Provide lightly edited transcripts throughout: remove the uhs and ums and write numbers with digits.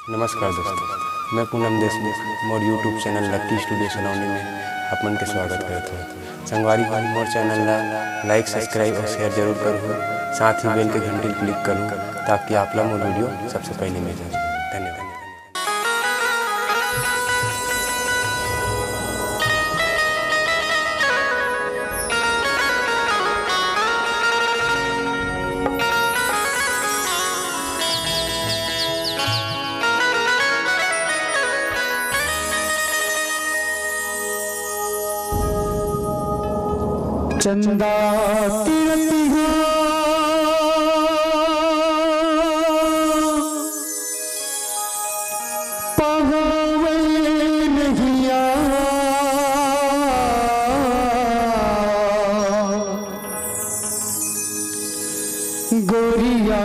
नमस्कार दोस्तों, मैं पूनम देशमुख मोर यूट्यूब चैनल लक्की स्टूडियो सलोनी में आपमन के स्वागत करता हूँ। संगवारी भाई मोर चैनल ला लाइक सब्सक्राइब और शेयर जरूर करूँ, साथ ही बेल के घंटी क्लिक करूँ ताकि आप ला मोर वीडियो सबसे पहले मिल जाए। धन्यवाद। चंदा तिरतिहा पहावे नहिया गोरिया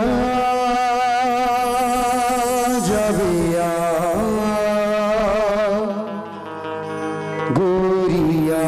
जबिया गोरिया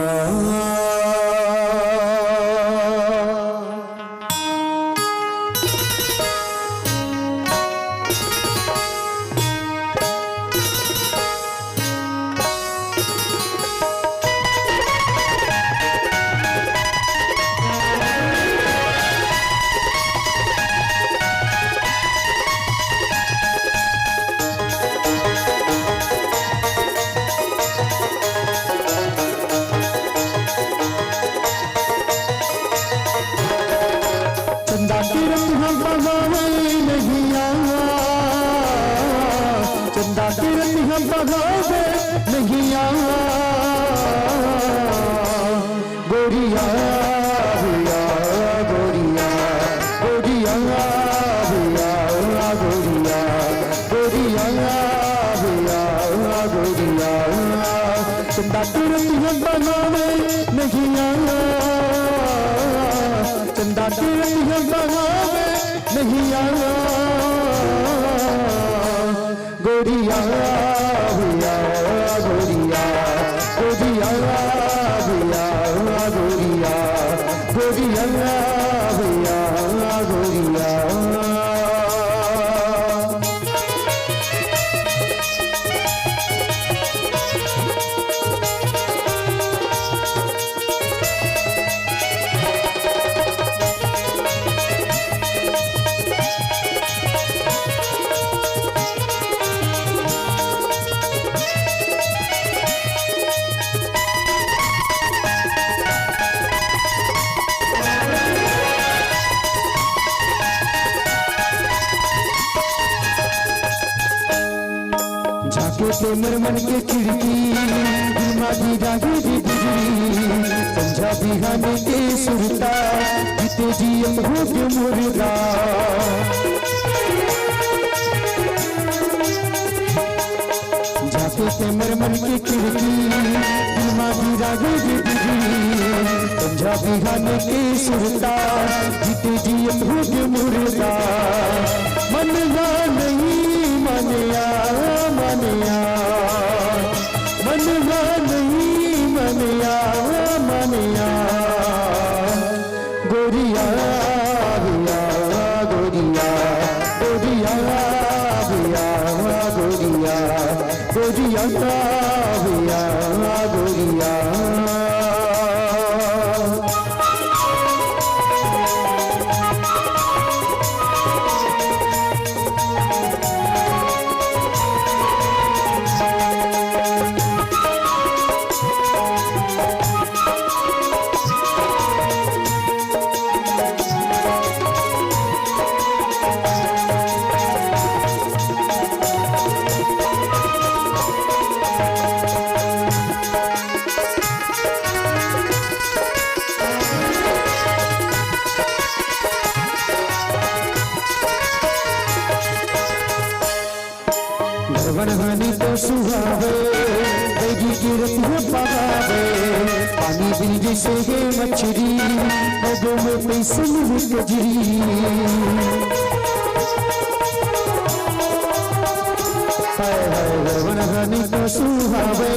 चंदा तिरतिहा पहावे नहिया चंदा तिरतिहा पहावे नहिया गोरिया भैया गोरिया गोरिया भैया गोरिया गोरिया भैया गोरिया चंदा तिरतिहा पहावे नहिया चंदा तिरतिहा पहावे नहिया गोरिया भैया गोरिया गोरिया भैया गोरिया गोरिया भैया गोरिया झाके ते मरमन के खिड़की माझी जागे जी गुजरी समझा बिहाने के सुरता जीते जियत हो के मुर्दा झाके ते मरमन के खिड़की माझी जागे जी गुजरी समझा बिहाने के सुरता जीते जियत हो के मुर्दा मनवा नहीं मनया मनया मनवा नहीं मनया मनया गोरिया भैया गोरिया गोरिया भैया गोरिया गोरिया भैया गोरिया बनहानी तो सुहावे बैगी की रतिया पगावे पानी बिन जैसे है मछली नदों में पैसे में कजरी बनहानी तो सुहावे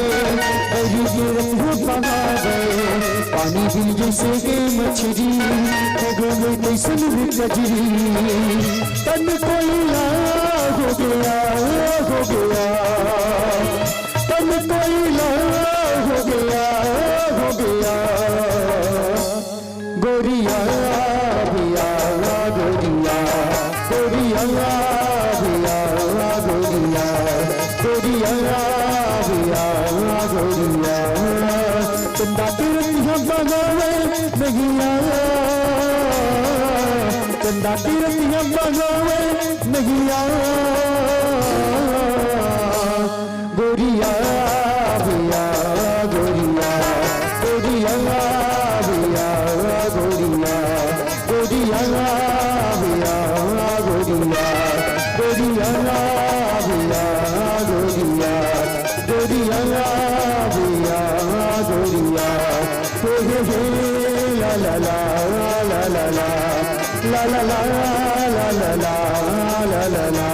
बैगी की रतिया पगावे पानी बिन जैसे है मछली नदों में पैसे में कजरी तन कोई हो गया तन कोयला हो गया गोरिया बिया गोरिया गोरिया बिया गोरिया गोरिया बिया गोरिया चंदा तिरंगा बगावे नहीं आया चंदा तिरंगा बगावे नहीं आया गोरिया बिया गोरिया गोरिया बिया गोरिया गोरिया बिया गोरिया गोरिया बिया गोरिया गोरिया बिया गोरिया हे ला ला ला ला ला ला ला ला ला ला ला ला ला ला ला